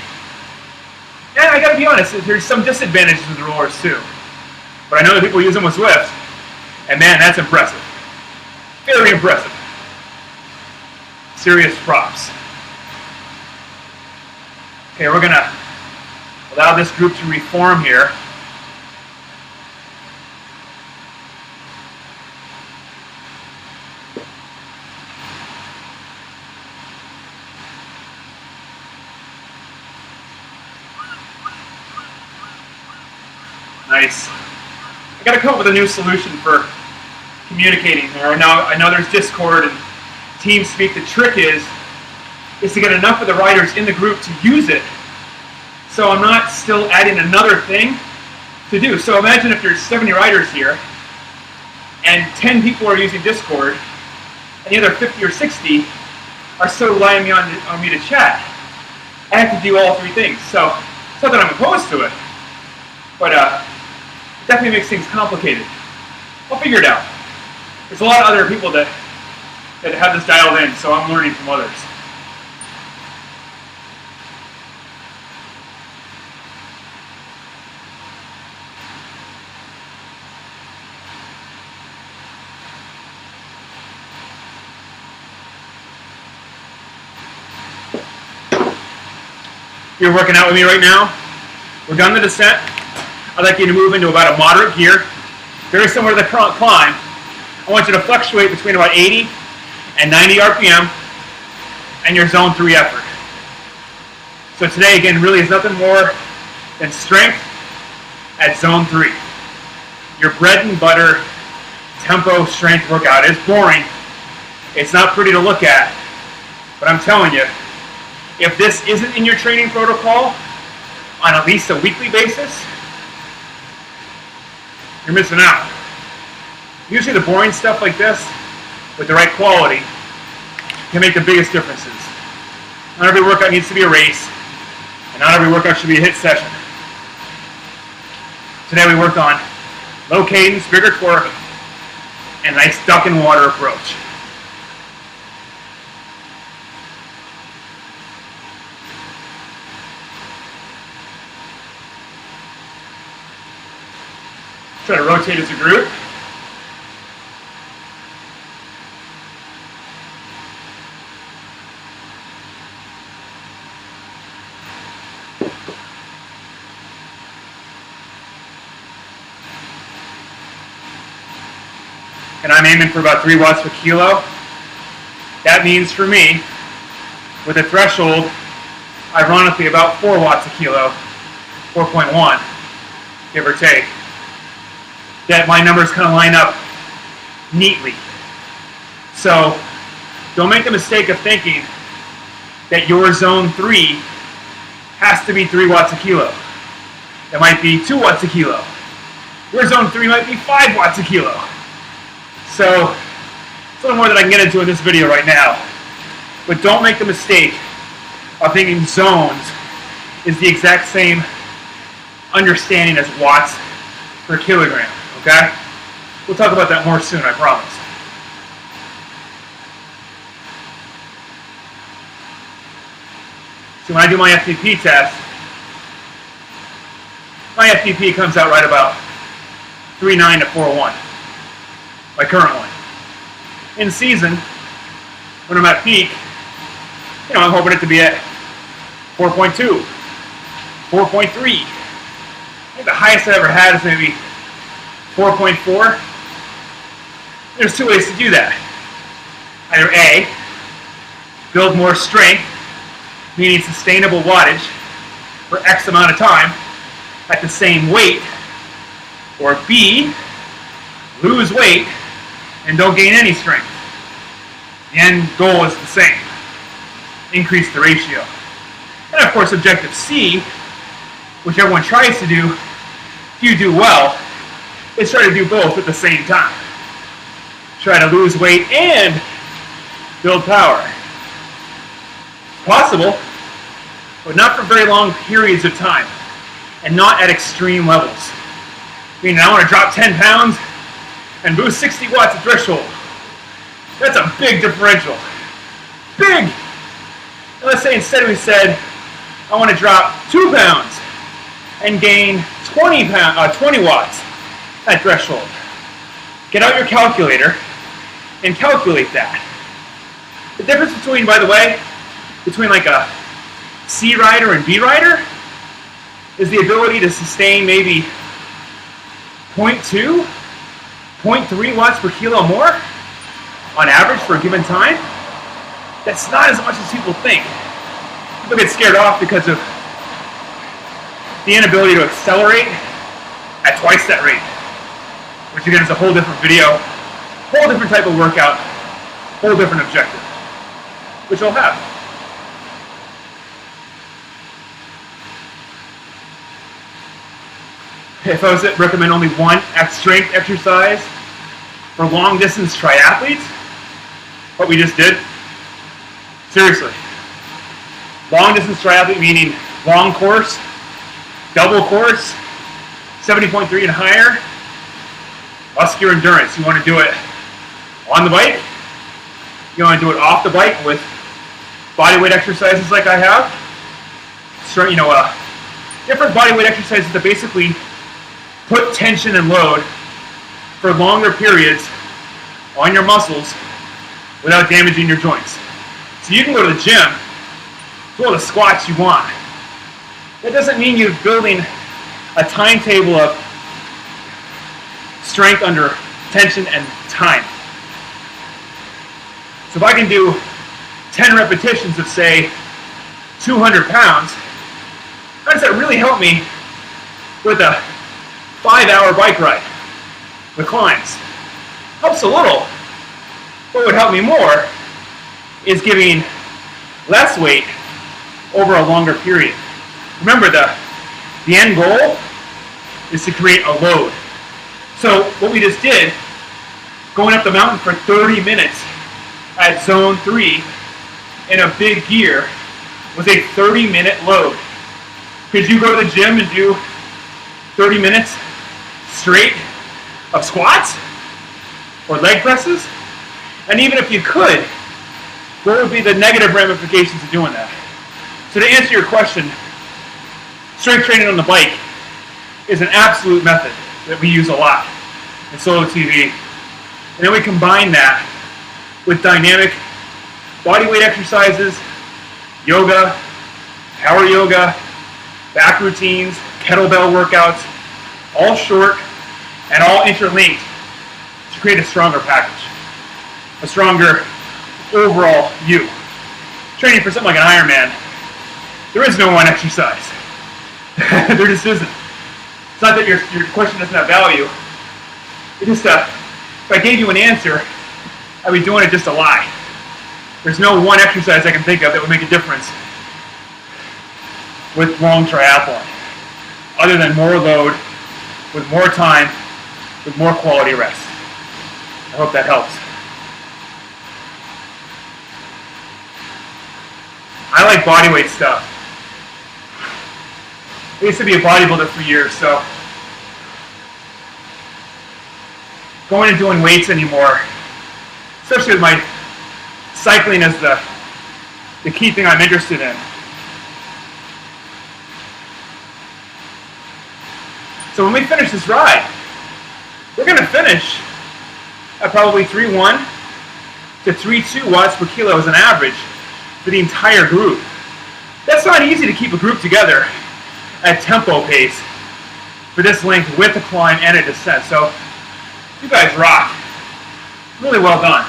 And I gotta be honest, there's some disadvantages with rollers too. But I know that people use them with Zwift, and man, that's impressive. Very impressive. Serious props. Okay, we're gonna allow this group to reform here. Nice. I gotta come up with a new solution for communicating here. I know there's Discord and TeamSpeak. The trick is to get enough of the riders in the group to use it, so I'm not still adding another thing to do. So imagine if there's 70 riders here, and 10 people are using Discord, and the other 50 or 60 are still relying on me to chat. I have to do all three things. So it's not that I'm opposed to it, but it definitely makes things complicated. I'll figure it out. There's a lot of other people that have this dialed in, so I'm learning from others. You're working out with me right now. We're done the descent. I'd like you to move into about a moderate gear, very similar to the climb. I want you to fluctuate between about 80 and 90 RPM and your zone 3 effort. So today, again, really is nothing more than strength at zone 3. Your bread and butter tempo strength workout is boring. It's not pretty to look at, but I'm telling you, if this isn't in your training protocol on at least a weekly basis, you're missing out. Usually the boring stuff like this, with the right quality, can make the biggest differences. Not every workout needs to be a race, and not every workout should be a HIIT session. Today we worked on low cadence, bigger torque, and a nice duck and water approach. Try to rotate as a group. And I'm aiming for about 3 watts per kilo. That means for me, with a threshold, ironically about 4 watts a kilo, 4.1, give or take, that my numbers kind of line up neatly. So don't make the mistake of thinking that your zone 3 has to be 3 watts a kilo. It might be 2 watts a kilo. Your zone 3 might be 5 watts a kilo. So it's a little more that I can get into in this video right now. But don't make the mistake of thinking zones is the exact same understanding as watts per kilogram, okay? We'll talk about that more soon, I promise. So when I do my FTP test, my FTP comes out right about 3.9 to 4.1, my current one. In season, when I'm at peak, I'm hoping it to be at 4.2, 4.3. I think the highest I ever had is maybe 4.4. There's 2 ways to do that. Either A, build more strength, meaning sustainable wattage for X amount of time at the same weight, or B, lose weight and don't gain any strength. The end goal is the same. Increase the ratio. And of course, objective C, which everyone tries to do, if you do well, is try to do both at the same time. Try to lose weight and build power. It's possible, but not for very long periods of time, and not at extreme levels. Meaning I want to drop 10 pounds and boost 60 watts of threshold. That's a big differential. Big! And let's say instead we said, I want to drop 2 pounds and gain 20 watts at threshold. Get out your calculator and calculate that. The difference between, by the way, between like a C rider and B rider is the ability to sustain maybe 0.2, 0.3 watts per kilo more on average for a given time. That's not as much as people think. People get scared off because of the inability to accelerate at twice that rate, which again is a whole different video, whole different type of workout, whole different objective, which I'll have. If I was to recommend only one strength exercise for long distance triathletes, what we just did, seriously, long distance triathlete meaning long course, double course, 70.3 and higher, muscular endurance. You want to do it on the bike, you want to do it off the bike with bodyweight exercises like I have. So, different bodyweight exercises that basically put tension and load for longer periods on your muscles without damaging your joints. So you can go to the gym, do all the squats you want. That doesn't mean you're building a timetable of strength under tension and time. So if I can do 10 repetitions of, say, 200 pounds, how does that really help me with a 5-hour bike ride with climbs? Helps a little. What would help me more is giving less weight over a longer period. Remember, the end goal is to create a load. So what we just did, going up the mountain for 30 minutes at zone 3 in a big gear, was a 30-minute load. Could you go to the gym and do 30 minutes straight of squats or leg presses? And even if you could, what would be the negative ramifications of doing that? So to answer your question, strength training on the bike is an absolute method. that we use a lot in solo TV. And then we combine that with dynamic bodyweight exercises, yoga, power yoga, back routines, kettlebell workouts, all short and all interlinked to create a stronger package, a stronger overall you. Training for something like an Ironman, there is no one exercise. There just isn't. It's not that your question doesn't have value. It just, if I gave you an answer, I'd be doing it just a lie. There's no one exercise I can think of that would make a difference with long triathlon, other than more load, with more time, with more quality rest. I hope that helps. I like bodyweight stuff. I used to be a bodybuilder for years, so going and doing weights anymore, especially with my cycling as the key thing I'm interested in. So when we finish this ride, we're going to finish at probably 3.1 to 3.2 watts per kilo as an average for the entire group. That's not easy to keep a group together at tempo pace for this length with a climb and a descent. So you guys rock. Really well done.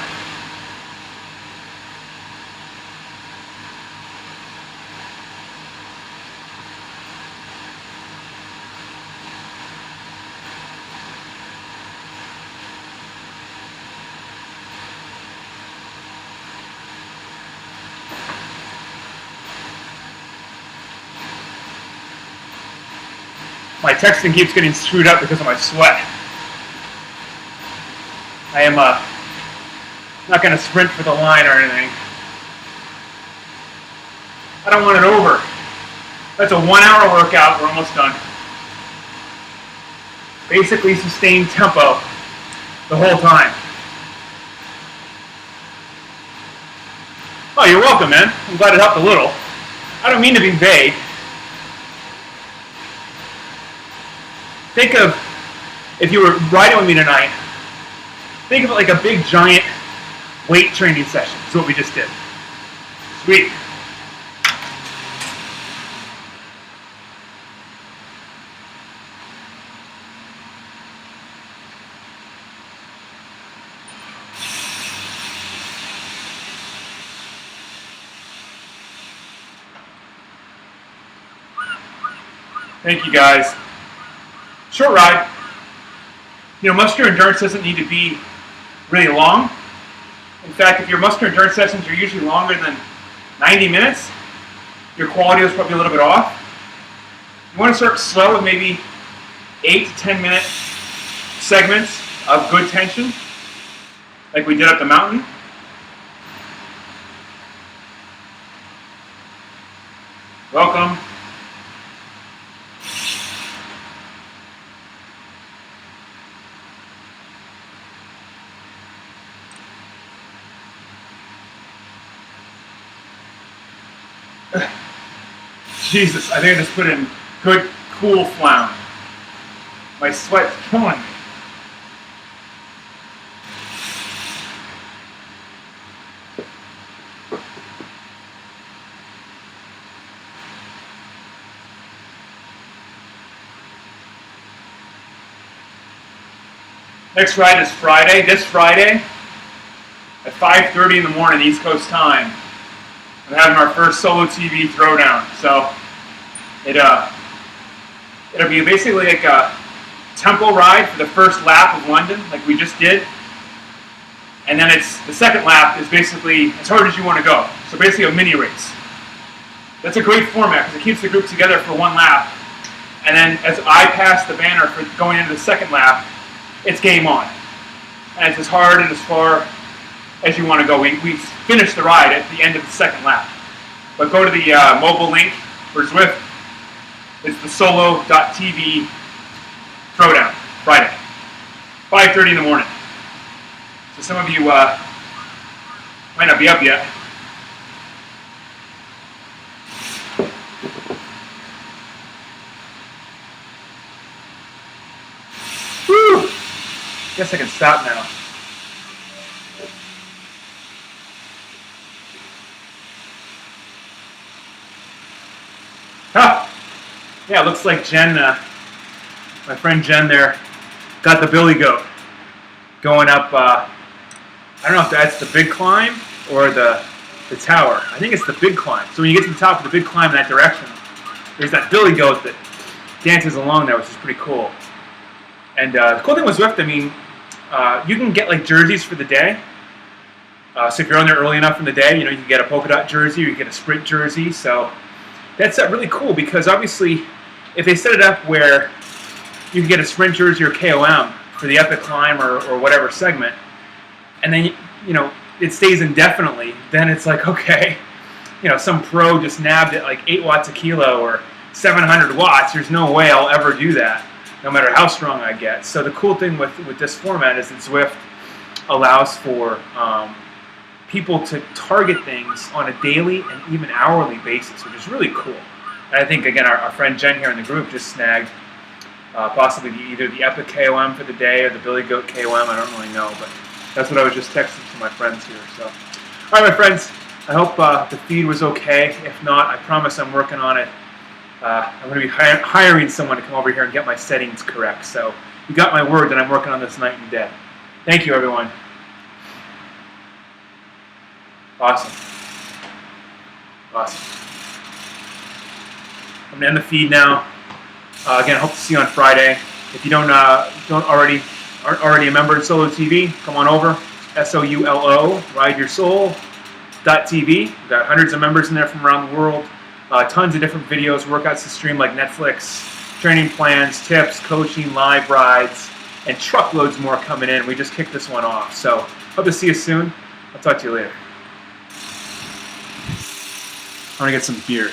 My texting keeps getting screwed up because of my sweat. I am not going to sprint for the line or anything. I don't want it over. That's a 1 hour workout. We're almost done. Basically sustained tempo the whole time. Oh, you're welcome, man. I'm glad it helped a little. I don't mean to be vague. Think of, if you were riding with me tonight, think of it like a big giant weight training session. That's what we just did. Sweet. Thank you, guys. Short ride. You know, muscular endurance doesn't need to be really long. In fact, if your muscular endurance sessions are usually longer than 90 minutes, your quality is probably a little bit off. You want to start slow with maybe 8 to 10 minute segments of good tension, like we did up the mountain. Welcome. Jesus, I think I just put in good, cool flounder. My sweat's killing me. Next ride is Friday. This Friday at 5:30 in the morning East Coast time. I'm having our first solo TV throwdown. So it'll be basically like a tempo ride for the first lap of London, like we just did. And then it's the second lap is basically as hard as you want to go. So basically a mini race. That's a great format because it keeps the group together for one lap. And then as I pass the banner for going into the second lap, it's game on. And it's as hard and as far as you want to go. We finish the ride at the end of the second lap. But go to the mobile link for Zwift. It's the solo.tv throwdown, Friday, 5:30 in the morning. So some of you might not be up yet. Guess I can stop now. Ah! Yeah, it looks like Jen, my friend Jen there, got the billy goat going up. I don't know if that's the big climb or the tower. I think it's the big climb. So when you get to the top of the big climb in that direction, there's that billy goat that dances along there, which is pretty cool. And the cool thing with Zwift, I mean, you can get like jerseys for the day. So if you're on there early enough in the day, you know, you can get a polka dot jersey or you can get a sprint jersey. So that's really cool because obviously if they set it up where you can get a sprint jersey or KOM for the epic climb or whatever segment, and then, you know, it stays indefinitely, then it's like, okay, you know, some pro just nabbed it like 8 watts a kilo or 700 watts. There's no way I'll ever do that, no matter how strong I get. So the cool thing with this format is that Zwift allows for people to target things on a daily and even hourly basis, which is really cool. And I think, again, our friend Jen here in the group just snagged possibly either the Epic KOM for the day or the Billy Goat KOM. I don't really know, but that's what I was just texting to my friends here. So, all right, my friends, I hope the feed was okay. If not, I promise I'm working on it. I'm going to be hiring someone to come over here and get my settings correct. So you got my word that I'm working on this night and day. Thank you, everyone. Awesome. Awesome. I'm going to end the feed now. Again, I hope to see you on Friday. If you aren't already a member of Solo TV, come on over. SOULO, rideyoursoul.tv. We've got hundreds of members in there from around the world. Tons of different videos, workouts to stream like Netflix, training plans, tips, coaching, live rides, and truckloads more coming in. We just kicked this one off. So hope to see you soon. I'll talk to you later. I'm going to get some beer.